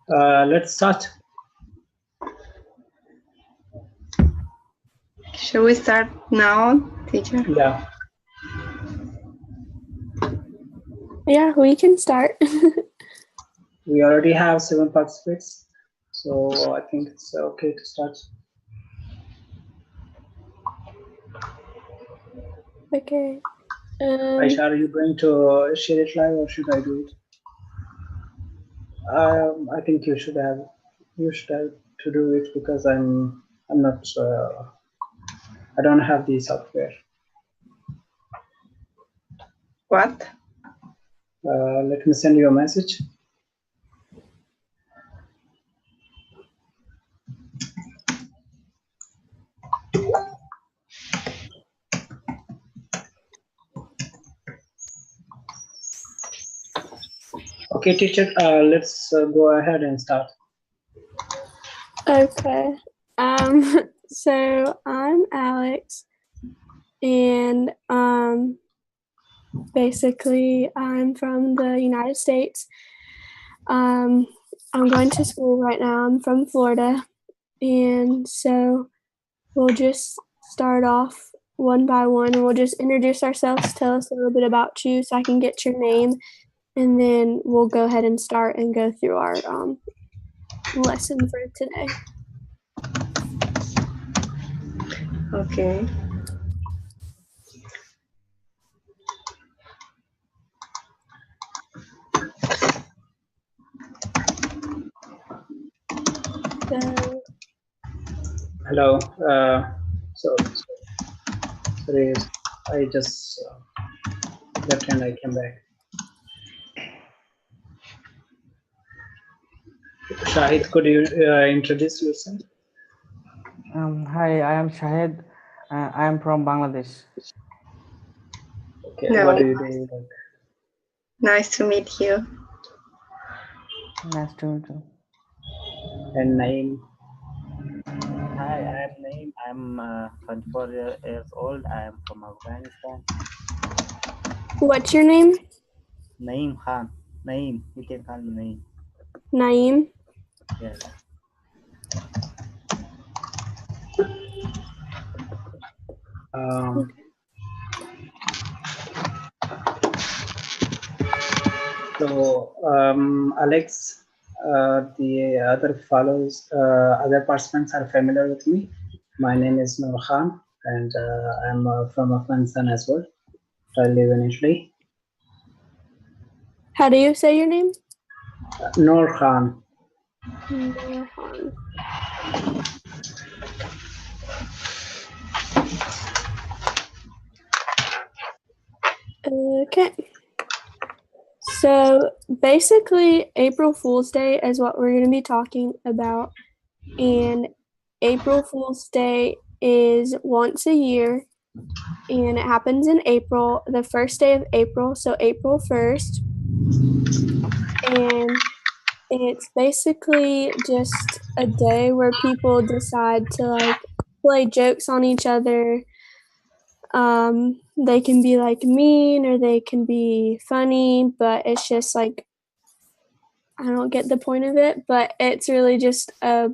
Let's start. Shall we start now, teacher? Yeah. Yeah, we can start. We already have 7 participants, so I think it's okay to start. Okay. Aisha, are you going to share it live or should I do it? I think you should have to do it because I'm not. I don't have the software. What? Let me send you a message. Okay, teacher, let's go ahead and start. Okay. So I'm Alex, and basically I'm from the United States. I'm going to school right now. I'm from Florida, and so we'll just start off one by one. We'll just introduce ourselves, tell us a little bit about you so I can get your name, and then we'll go ahead and start and go through our lesson for today. Okay. So, Hello. Sorry, I just left and I came back. Shahid, could you introduce yourself? Hi, I am Shahid. I am from Bangladesh. Okay, No. what do you do? Nice to meet you. Nice to meet you. And Naeem? Hi, I am Naeem. I'm 24 years old. I am from Afghanistan. what's your name? Naeem Khan. Naeem. You can call me Naeem. Naeem. Yes. Alex, the other participants are familiar with me. My name is Noor Khan, and I'm from Afghanistan as well. I live in Italy. How do you say your name? Noor Khan. Noor Khan. Okay. So basically, April Fool's Day is what we're going to be talking about. And April Fool's Day is once a year, and it happens in April, the first day of April, so April 1st. And it's basically just a day where people decide to like play jokes on each other. They can be like mean or they can be funny, but it's just like, I don't get the point of it, but it's really just a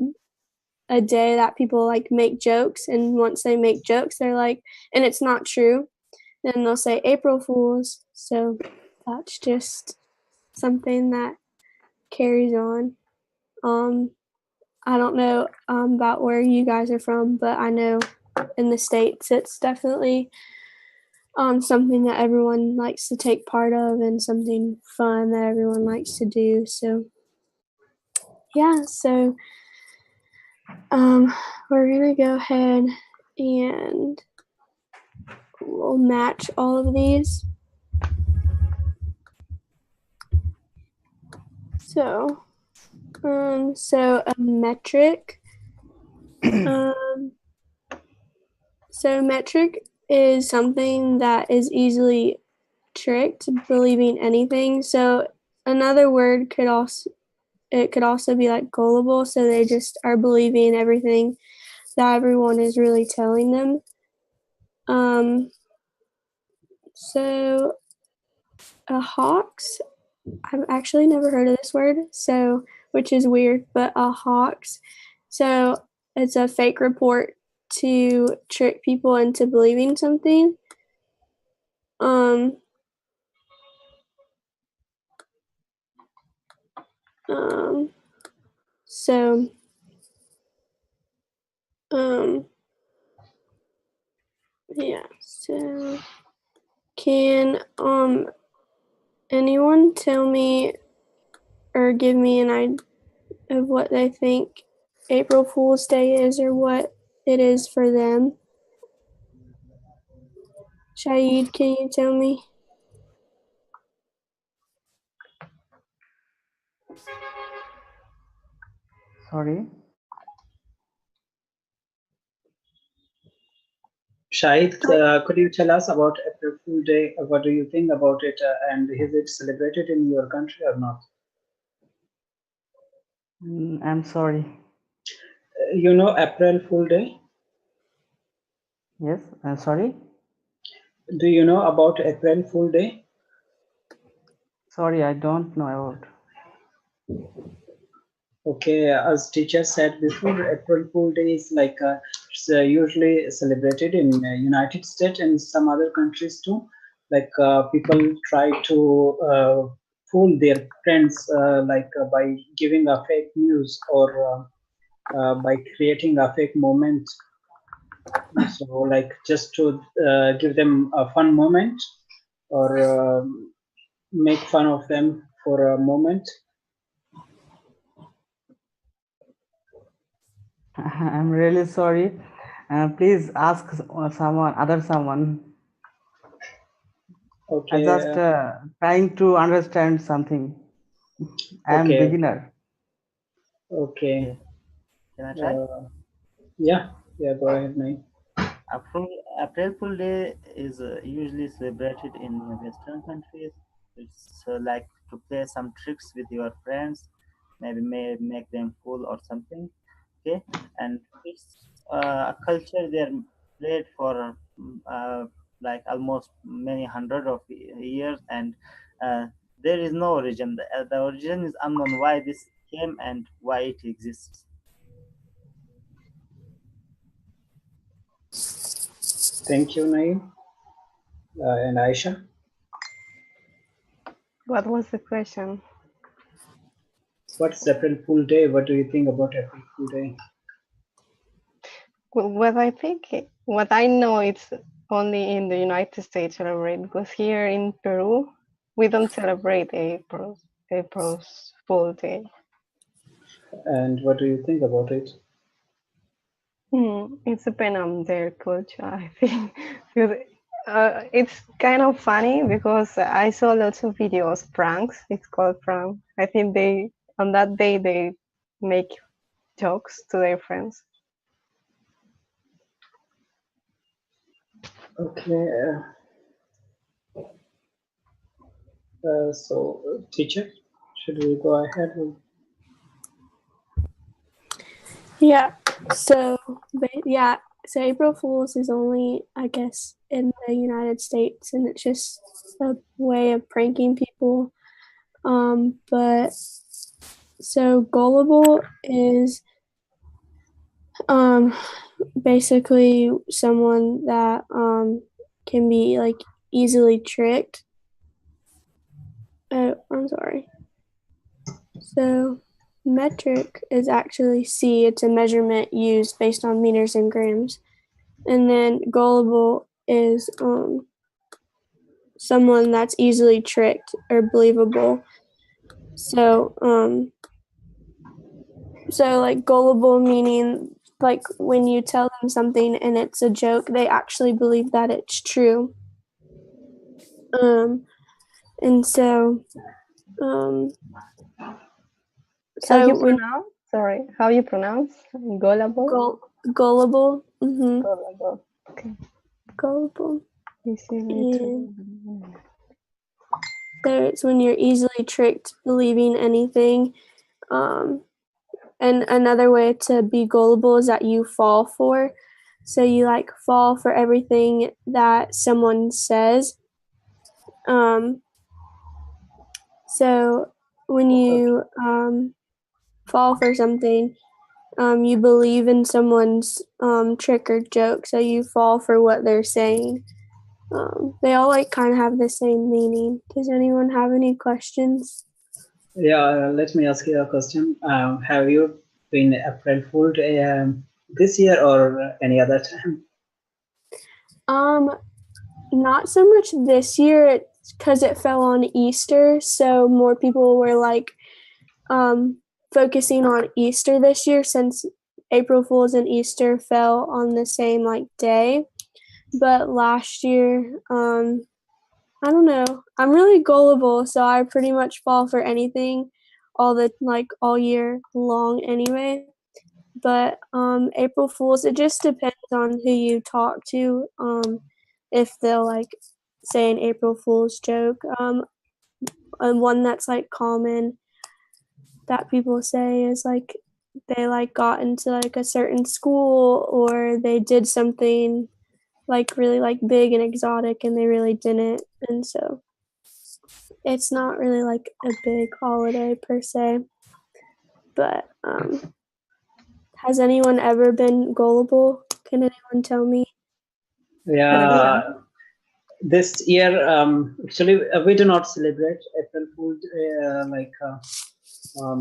day that people like make jokes, and once they make jokes, they're like, and it's not true, then they'll say April Fools. So that's just something that carries on. I don't know about where you guys are from, but I know in the States it's definitely something that everyone likes to take part of and something fun that everyone likes to do. So yeah, so we're gonna go ahead and we'll match all of these. So a metric. So metric is something that is easily tricked, believing anything. So another word could also be like gullible. So they just are believing everything that everyone is really telling them. So a hoax, I've actually never heard of this word. So which is weird, but a hoax. So it's a fake report to trick people into believing something. Um, so, yeah, so can, anyone tell me or give me an idea of what they think April Fool's Day is or what it is for them? Shahid, can you tell me? Sorry. Shahid, could you tell us about April Fool Day? What do you think about it, and is it celebrated in your country or not? I'm sorry. You know April Fool Day? Yes, sorry. Do you know about April Fool Day? Sorry, I don't know about. Okay, as teacher said before, April Fool Day is like it's usually celebrated in United States and some other countries too. Like people try to fool their friends by giving a fake news or by creating a fake moment. So like just to give them a fun moment or make fun of them for a moment. I'm really sorry. Please ask someone. Okay. I just trying to understand something. I am Okay. beginner. Okay. Can I try? Yeah, go ahead, Naeem. April Fool Day is usually celebrated in Western countries. It's like to play some tricks with your friends, maybe make them fool or something. Okay, and it's a culture they're played for like almost many hundred of years, and there is no origin. The origin is unknown why this came and why it exists. Thank you, Naeem. And Aisha? What was the question? What's April Fool Day? What do you think about April Fool Day? What I think, what I know, it's only in the United States celebrate, because here in Peru, we don't celebrate April's Fool Day. And what do you think about it? It's depend on their culture, I think. It's kind of funny because I saw lots of videos, pranks. It's called prank. I think on that day they make jokes to their friends. Okay. So, teacher, should we go ahead? Yeah. So April Fool's is only, I guess, in the United States, and it's just a way of pranking people. But so gullible is basically someone that can be like easily tricked. Oh, I'm sorry. So metric is actually C. It's a measurement used based on meters and grams. And then gullible is someone that's easily tricked or believable. So like gullible meaning like when you tell them something and it's a joke, they actually believe that it's true. And so How you pronounce? Sorry, how you pronounce? Gullible? Gullible. Mm-hmm. Gullible. Okay. Gullible. So it's when you're easily tricked believing anything. And another way to be gullible is that you fall for. So you like fall for everything that someone says. So when you fall for something. You believe in someone's trick or joke, so you fall for what they're saying. They all like kind of have the same meaning. Does anyone have any questions? Yeah, let me ask you a question. Have you been April Fooled this year or any other time? Not so much this year because it fell on Easter, so more people were like focusing on Easter this year since April Fool's and Easter fell on the same like day. But last year, I don't know. I'm really gullible, so I pretty much fall for anything all year long anyway. But April Fools, it just depends on who you talk to. If they'll like say an April Fool's joke. And one that's like common that people say is like they like got into like a certain school or they did something like really like big and exotic and they really didn't, and so it's not really like a big holiday per se. But has anyone ever been gullible? Can anyone tell me? Yeah, this year actually we do not celebrate April Fool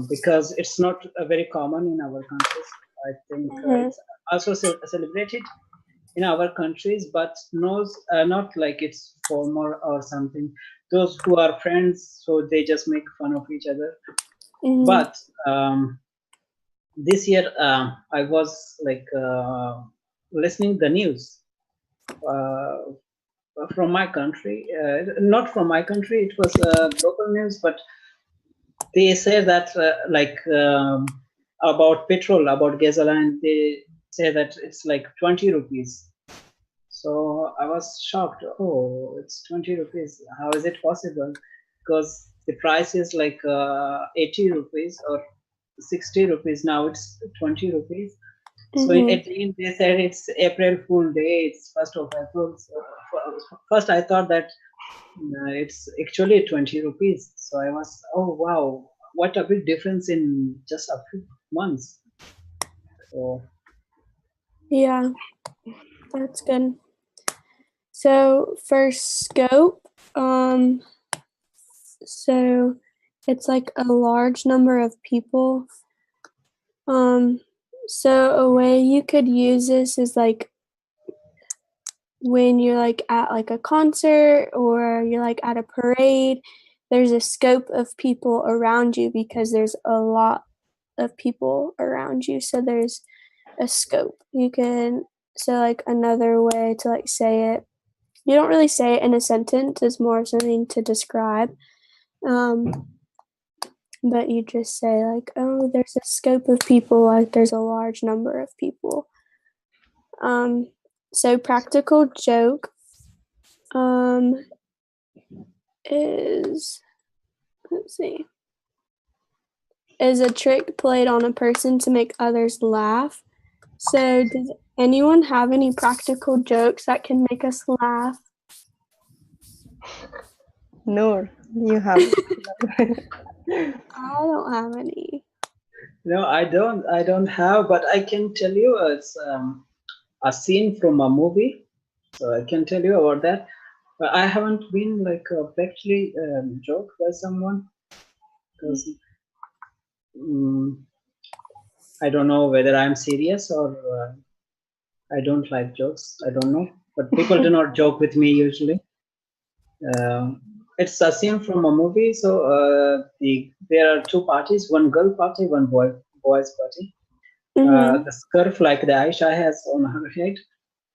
because it's not very common in our countries. I think it's also celebrated in our countries, but not like it's formal or something. Those who are friends, so they just make fun of each other. But this year I was like listening the news from my country, not from my country, it was local news, but they say that about petrol, about gasoline, they say that it's like 20 rupees. So I was shocked. Oh, it's 20 rupees. How is it possible? Because the price is like 80 rupees or 60 rupees. Now it's 20 rupees. So at the end, they said it's April Fool Day. It's 1st of April. So first, I thought that it's actually 20 rupees. So I was, oh wow, what a big difference in just a few months. So yeah, that's good. So for scope, so it's like a large number of people. So a way you could use this is like when you're like at like a concert or you're like at a parade, there's a scope of people around you because there's a lot of people around you. So there's a scope. So like another way to like say it, you don't really say it in a sentence, it's more something to describe. But you just say like, oh, there's a scope of people, like there's a large number of people. So practical joke is, is a trick played on a person to make others laugh. So does anyone have any practical jokes that can make us laugh? Noor, you have. I don't have any. No, I don't have, but I can tell you it's a scene from a movie. So I can tell you about that. But I haven't been like actually joked by someone because I don't know whether I'm serious or I don't like jokes. I don't know, but people do not joke with me usually. It's a scene from a movie. So there are two parties: one girl party, one boys party. The scarf like the Aisha has on her head.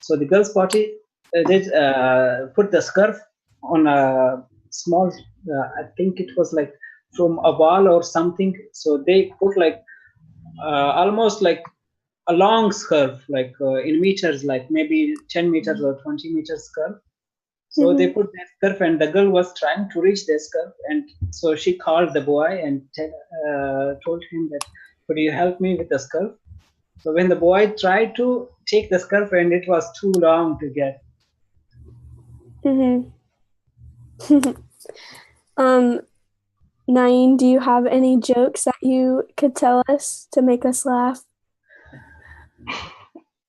So the girls party did put the scarf on a small. I think it was like from a wall or something. So they put like almost like a long scarf, like in meters, like maybe 10 meters or 20 meters scarf. So they put that scarf, and the girl was trying to reach the scarf, and so she called the boy and told him that, could you help me with the scarf? So when the boy tried to take the scarf, and it was too long to get. Naeem, do you have any jokes that you could tell us to make us laugh?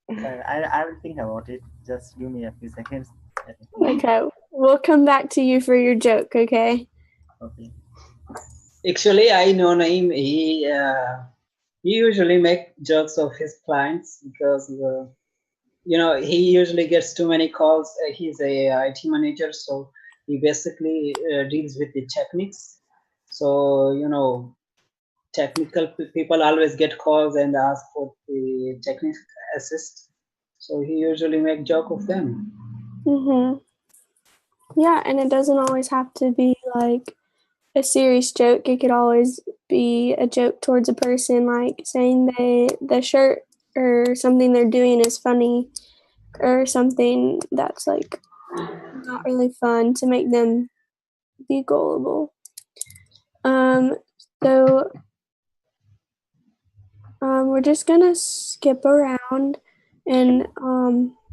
I will think about it. Just give me a few seconds. Okay, we'll come back to you for your joke, okay? Okay. Actually, I know Naeem. He usually make jokes of his clients because he usually gets too many calls. He's a IT manager, so he basically deals with the techniques. So technical people always get calls and ask for the technical assist. So he usually make joke of them. Mm-hmm. Yeah, and it doesn't always have to be like a serious joke. It could always be a joke towards a person, like saying the shirt or something they're doing is funny, or something that's like not really fun to make them be gullible. So we're just gonna skip around, and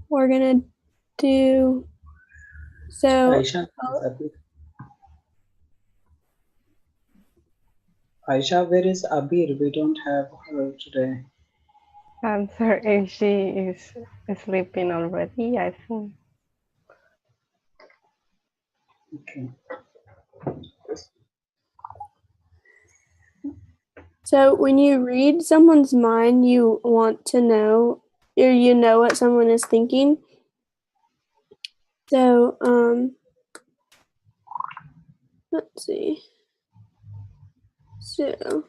we're gonna do so. Aisha, Aisha, where is Abir? We don't have her today. I'm sorry, she is sleeping already, I think. Okay. So when you read someone's mind, you want to know, or you know what someone is thinking. So let's see. So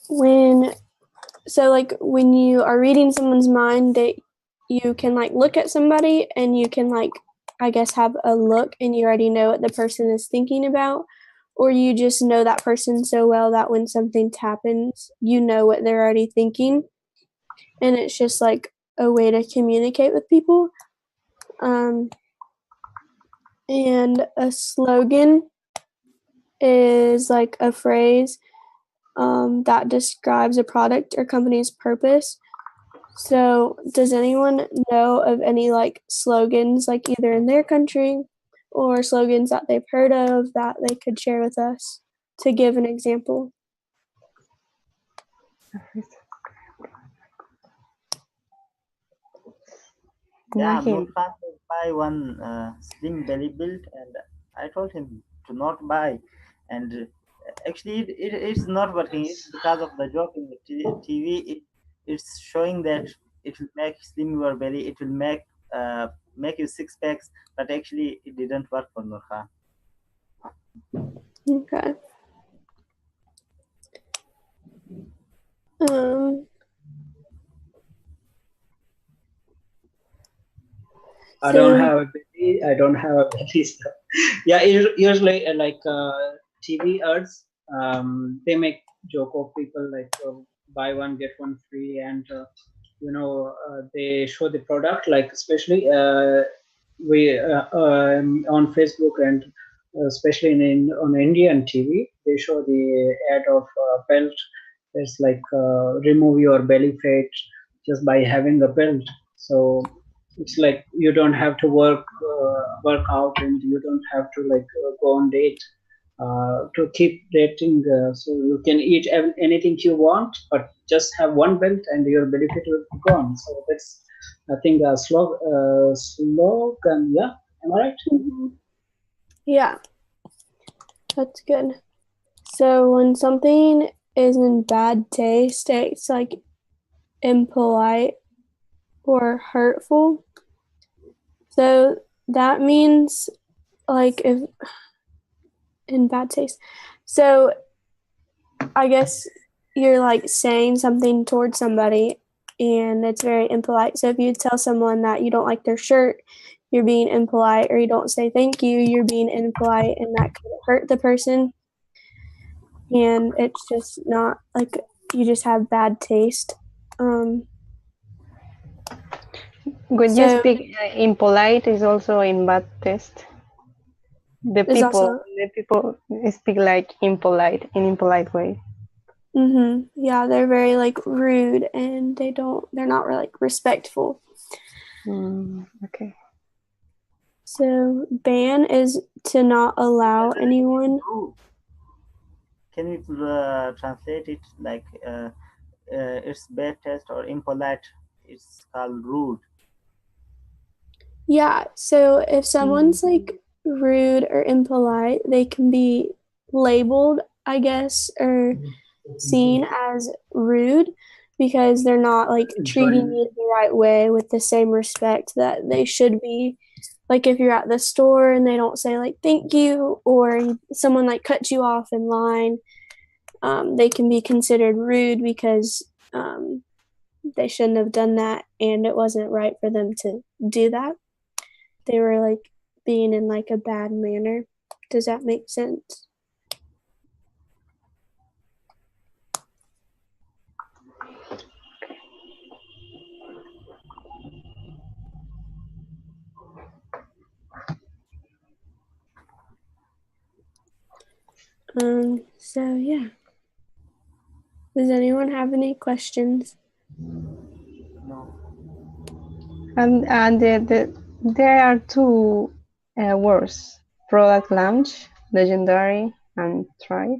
when you are reading someone's mind, that you can like look at somebody and you can like, I guess, have a look and you already know what the person is thinking about, or you just know that person so well that when something happens, you know what they're already thinking, and it's just like a way to communicate with people. And a slogan is like a phrase that describes a product or company's purpose. So, does anyone know of any like slogans, like either in their country or slogans that they've heard of that they could share with us to give an example? Yeah, Naeem. Nurfan will buy one slim belly build, and I told him to not buy. And actually, it's not working. It's because of the joke in the TV. It's showing that it will make slim your belly. It will make you six packs, but actually, it didn't work for Nurfan. Okay. I don't have a belly. I don't have a belly. So. Yeah, usually like TV ads, they make joke of people like buy one get one free, and they show the product, like especially we on Facebook, and especially on Indian TV, they show the ad of belt. It's like remove your belly fat just by having a belt. So it's like you don't have to work out, and you don't have to like go on date to keep dating. So you can eat anything you want, but just have one belt and your benefit will be gone. So that's, I think, a slogan. Yeah, am I right? Mm-hmm. Yeah, that's good. So when something is in bad taste, it's like impolite or hurtful. So that means like if in bad taste. So I guess you're like saying something towards somebody and it's very impolite. So if you tell someone that you don't like their shirt, you're being impolite, or you don't say thank you, you're being impolite, and that could hurt the person. And it's just not like you just have bad taste. When you speak impolite is also in bad taste. The people speak like impolite, in impolite way. Yeah, they're very like rude, and they're not really like respectful. Okay. So ban is to not allow anyone. Rude. Can we translate it like it's bad taste or impolite? It's called rude. Yeah, so if someone's like rude or impolite, they can be labeled, I guess, or seen as rude because they're not like treating you the right way with the same respect that they should be. Like if you're at the store and they don't say like thank you, or someone like cuts you off in line, they can be considered rude because they shouldn't have done that and it wasn't right for them to do that. They were like being in like a bad manner. Does that make sense? So yeah. Does anyone have any questions? No. And there are two words: product launch, legendary, and try.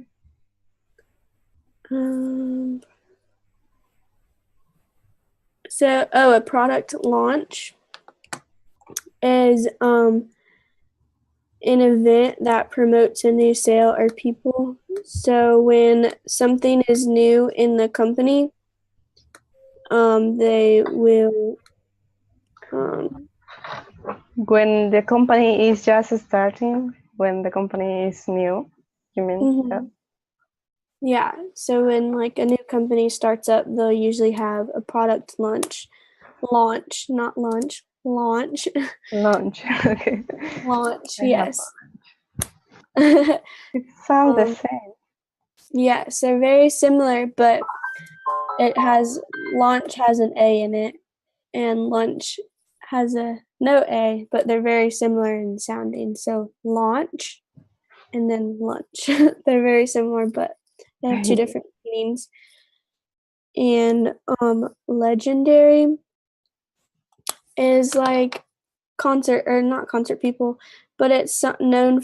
So a product launch is an event that promotes a new sale or people. So when something is new in the company, they will When the company is just starting, when the company is new, you mean that? Yeah, so when like a new company starts up, they'll usually have a product launch, not lunch, launch. Launch. Okay. Launch, I have yes. It sounds the same. Yeah, so very similar, but launch has an A in it, and lunch has a no A, but they're very similar in sounding. So launch and then lunch. They're very similar, but they have two different meanings. And legendary is like concert, or not concert people, but it's known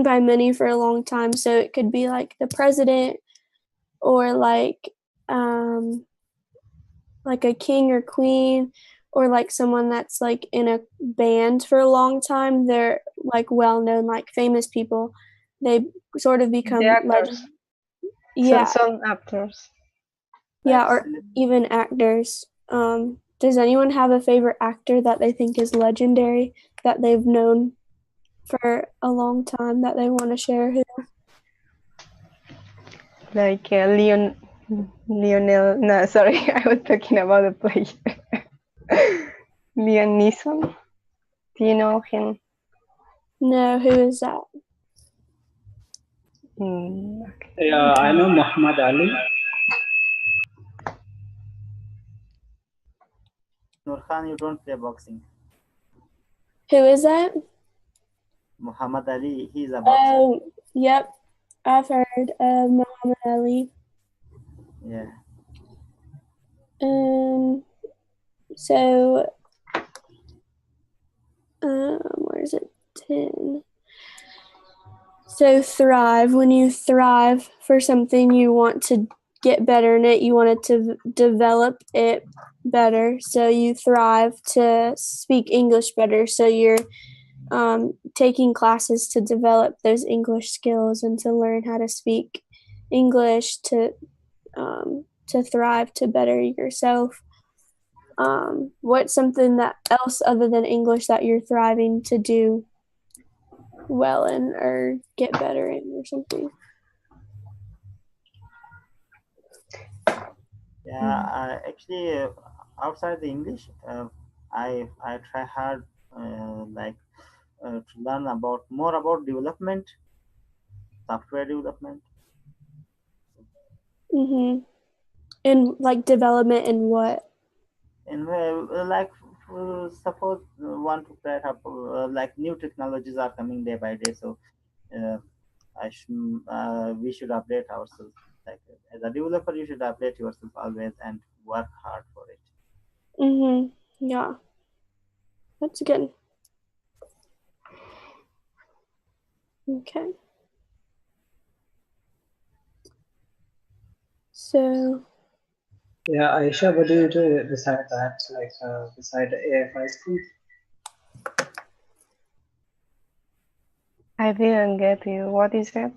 by many for a long time. So it could be like the president or like a king or queen, or like someone that's like in a band for a long time. They're like well known, like famous people. They sort of become The actors. legend. Yeah, Some actors. yeah, or even actors. Does anyone have a favorite actor that they think is legendary, that they've known for a long time, that they want to share? Who? Like Lionel. No, sorry, I was talking about the player. Liam Neeson. Do you know him? No, who is that? Okay. Yeah, I know Muhammad Ali. Nurkhan, you don't play boxing. Who is that? Muhammad Ali, he's a boxer. Oh, yep. I've heard of Muhammad Ali. Yeah. So, where is it? 10. So thrive, when you thrive for something, you want to get better in it, you want it to develop it better. So you thrive to speak English better. So you're taking classes to develop those English skills and to learn how to speak English, to thrive, to better yourself. What's something that else other than English that you're thriving to do well in or get better in or something? Yeah, actually, outside the English, I try hard to learn more about development, software development. In like development in what? And suppose want to create up like new technologies are coming day by day, so we should update ourselves. Like as a developer, you should update yourself always and work hard for it. Yeah, that's good. Okay. So, Yeah, Aisha, what do you do beside that, like beside the AFI school? I didn't get you. What is it?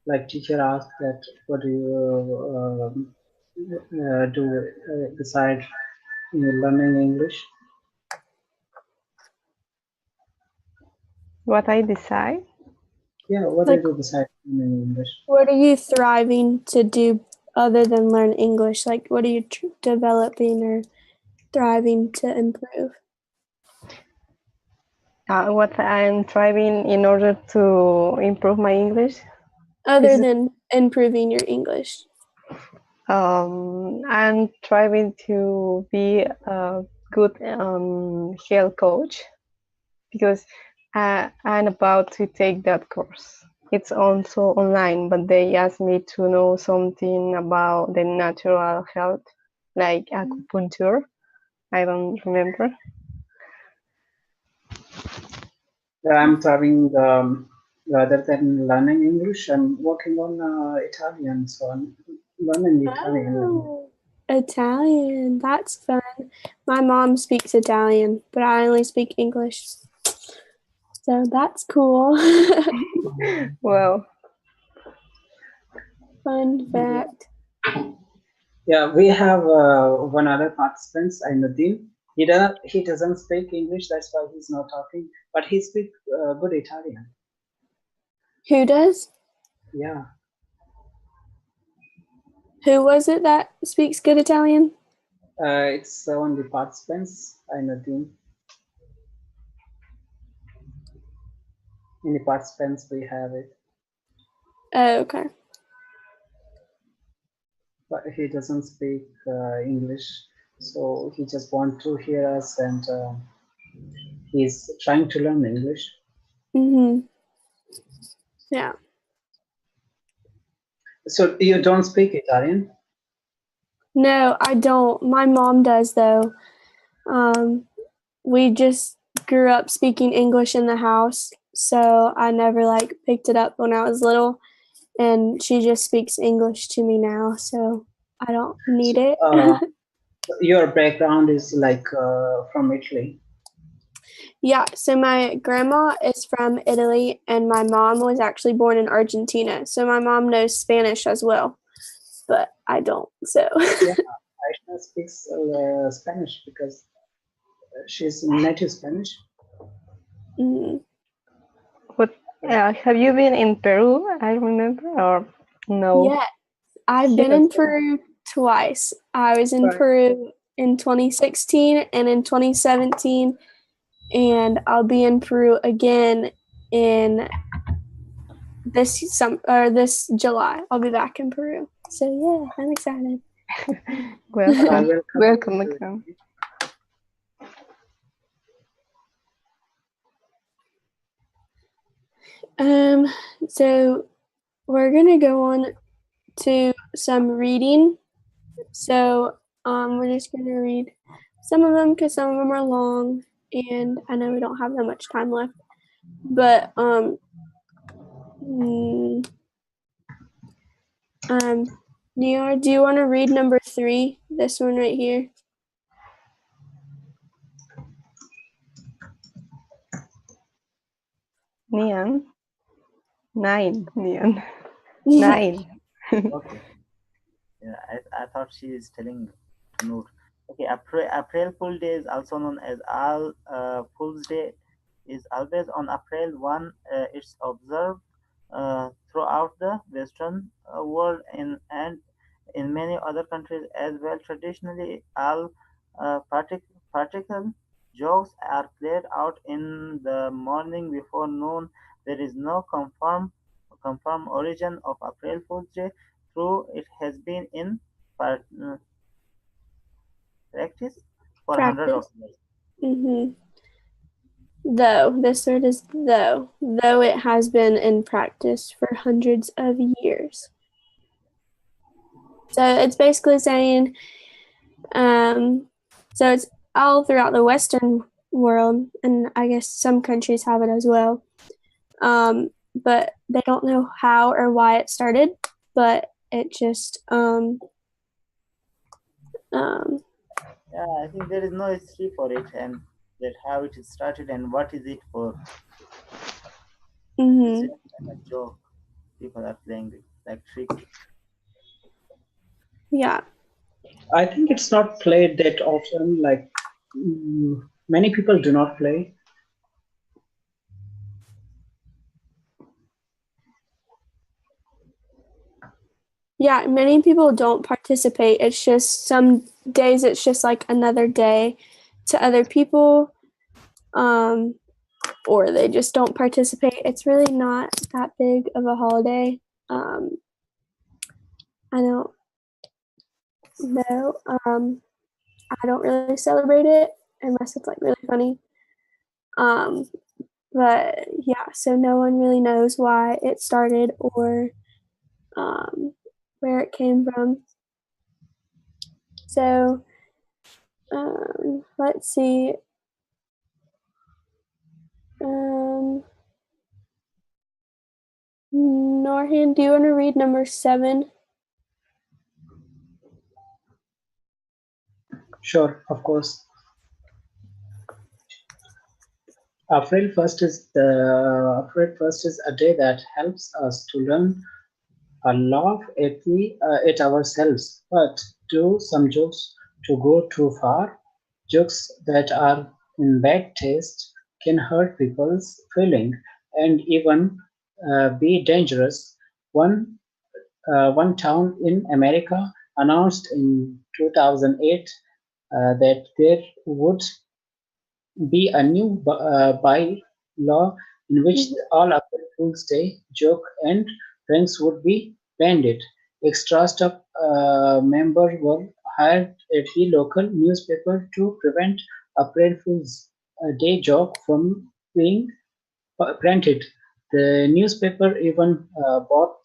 Like teacher asked that, what do you do beside learning English? What I decide? Yeah, what do like, you do beside learning English? what are you thriving to do other than learn English? Like, what are you developing or thriving to improve? What I'm trying in order to improve my English? Other than improving your English. I'm trying to be a good health coach because I'm about to take that course. It's also online, but they asked me to know something about the natural health, like acupuncture. I don't remember. I'm thriving rather than learning English. I'm working on Italian, so I'm learning Italian. Oh, Italian. That's fun. My mom speaks Italian, but I only speak English. So that's cool. Well, Fun fact. Yeah, we have one other participant, Ainuddin. He doesn't speak English, that's why he's not talking. But he speaks good Italian. Who does? Yeah, Who was it that speaks good Italian? it's one of the participants, Ainuddin. In the participants, we have it, Oh, okay. but he doesn't speak English, so he just wants to hear us, and he's trying to learn English. Yeah. So you don't speak Italian? No, I don't. My mom does though. We just grew up speaking English in the house, so I never like picked it up when I was little, and she just speaks English to me now, so I don't need it. Your background is like from Italy. Yeah, so my grandma is from Italy and my mom was actually born in Argentina. So my mom knows Spanish as well, but I don't. So Yeah, Aisha speaks Spanish because she's native Spanish. mm, what have you been in Peru? I remember, or no? yeah, I've been in Peru twice. I was in Peru in 2016 and in 2017, and I'll be in Peru again in this July. I'll be back in Peru. So yeah, I'm excited. Welcome, welcome. So we're gonna go on to some reading. So we're just gonna read some of them because some of them are long, and I know we don't have that much time left. But Niar, do you want to read number 3? This one right here. Nian. 9. Nian. 9. Okay. Yeah, I thought she is telling Noor. Okay, April Fool Day is also known as All Fool's Day. Is always on April 1. It's observed throughout the Western world and in many other countries as well. Traditionally, all practical jokes are played out in the morning before noon. There is no confirmed origin of April Fool's Day, though it has been in practice for hundreds of years. Though, this word is though it has been in practice for hundreds of years. So it's basically saying, so it's all throughout the Western world, and I guess some countries have it as well. But they don't know how or why it started, but it just Yeah, I think there is no history for it, and that how it started and what is it for. It's just like a joke people are playing with, like trick. Yeah. I think it's not played that often. Like many people do not play. Yeah, many people don't participate. It's just some days it's just like another day to other people, or they just don't participate. It's really not that big of a holiday. I don't know. I don't really celebrate it unless it's like really funny. But yeah, so no one really knows why it started or where it came from. So let's see. Norhan, do you want to read number 7? Sure, of course. April 1st is a day that helps us to learn a laugh at ourselves, but do some jokes to go too far. Jokes that are in bad taste can hurt people's feeling and even be dangerous. One town in America announced in 2008 that there would be a new by-law in which all April Fool's Day joke and pranks would be banned. Extra staff members were hired at the local newspaper to prevent April Fool's Day joke from being printed. The newspaper even bought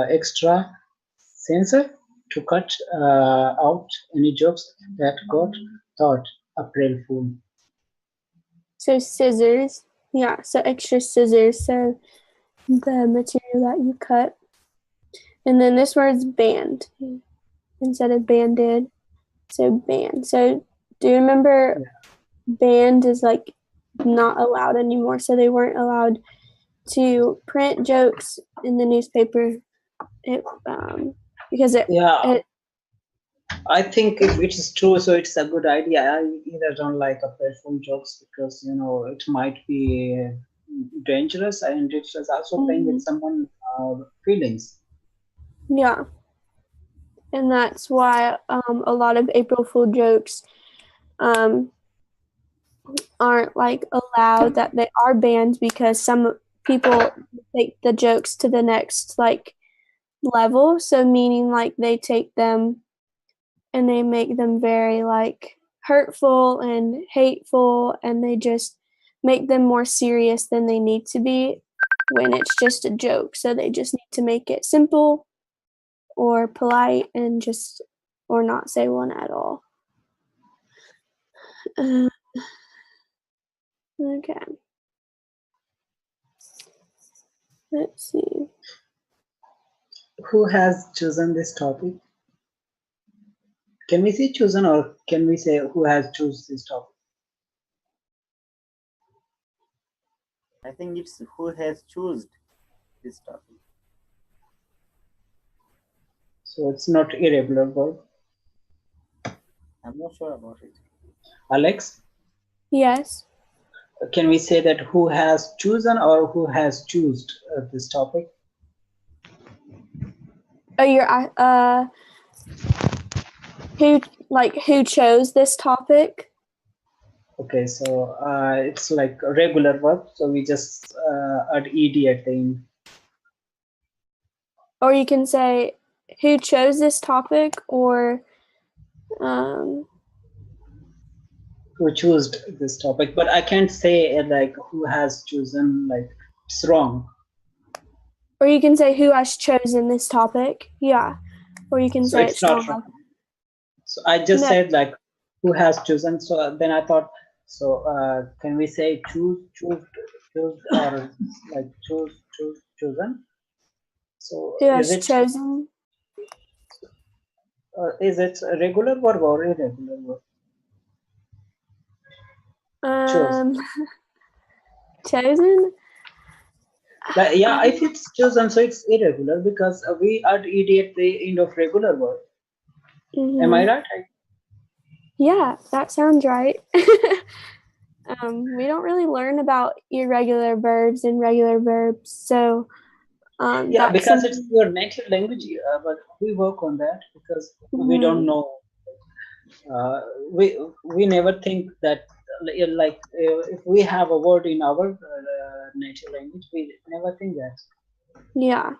extra censor to cut out any jokes that got thought April Fool. So scissors. Yeah, so extra scissors. So the material that you cut. And then this word's banned instead of banded. So banned. So do you remember banned is like not allowed anymore? So they weren't allowed to print jokes in the newspaper. Because I think if it is true, so it's a good idea. I either don't like April Fool jokes because it might be dangerous and it's also playing with someone's feelings. Yeah, and that's why a lot of April Fool jokes aren't like allowed. That they are banned because some people take the jokes to the next like level. So meaning like they take them and they make them very like hurtful and hateful, and they just make them more serious than they need to be when it's just a joke. So they just need to make it simple or polite and just or not say one at all. Okay. Let's see. Who has chosen this topic? Can we say chosen or can we say who has chosen this topic? I think it's who has chosen this topic. So it's not irregular verb. I'm not sure about it. Alex? Yes. Can we say that who has chosen or who has chosen this topic? Oh, you're who chose this topic? Okay, so it's like a regular verb, so we just add ed at the end. Or you can say who chose this topic, or who chose this topic, but I can't say like who has chosen, like it's wrong. Or you can say who has chosen this topic. Yeah. Or you can say it's not wrong. So I just said like who has chosen. So then I thought So can we say choose, or like chosen? So Who has chosen? Is it a regular verb or irregular verb? Chose. Chosen? Yeah, if it's chosen, so it's irregular because we add ed at the end of regular verb. Am I right? Yeah, that sounds right. We don't really learn about irregular verbs and regular verbs, so yeah, that's because it's your native language, but we work on that because we don't know. We never think that like if we have a word in our native language, we never think that. Yeah,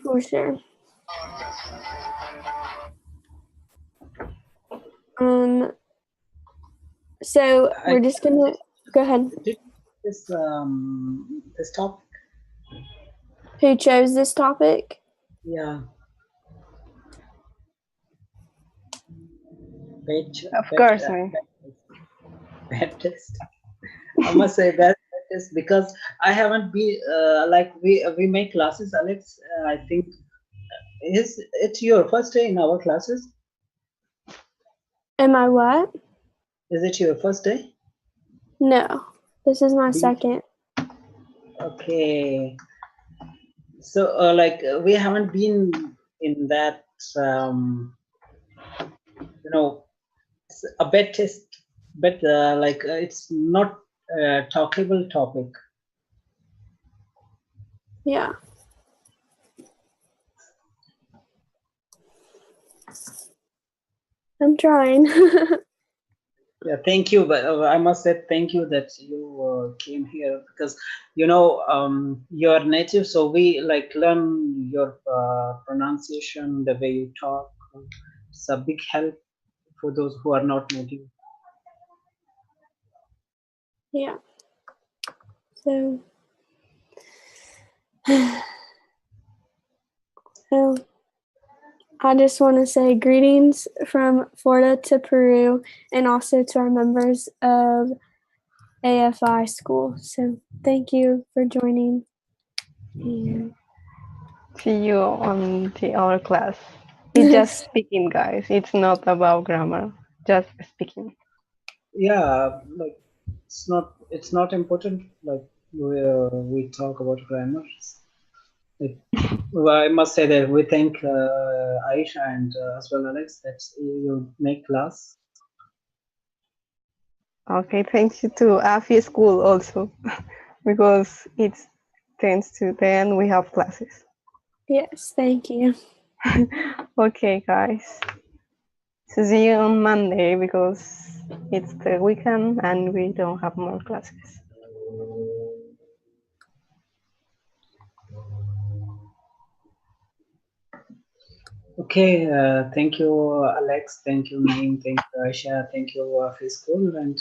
for sure. So we're just gonna go ahead. This topic. Who chose this topic? Yeah. Of course, bad test. I must say bad test because I haven't been like we make classes, Alex. I think is it your first day in our classes? Am I what? Is it your first day? No, this is my second. Okay. So like we haven't been in that you know, it's a bad test, but like it's not a talkable topic. Yeah. I'm trying. Yeah, thank you. But I must say thank you that you came here because you're native, so we like learn your pronunciation, the way you talk. It's a big help for those who are not native. Yeah. So, well, I just want to say greetings from Florida to Peru and also to our members of AFI school. So thank you for joining. And see you on the other class. It's just speaking, guys. It's not about grammar. Just speaking. Yeah, like it's not important. Like we talk about grammar. Well, I must say that we thank Aisha and as well Alex that you make class. Okay, thank you to AFI school also because it's 10 to 10 we have classes. yes, thank you. Okay, guys. So see you on Monday because it's the weekend and we don't have more classes. Okay, thank you, Alex. Thank you, Naeem. Thank you, Aisha. Thank you, Free School. And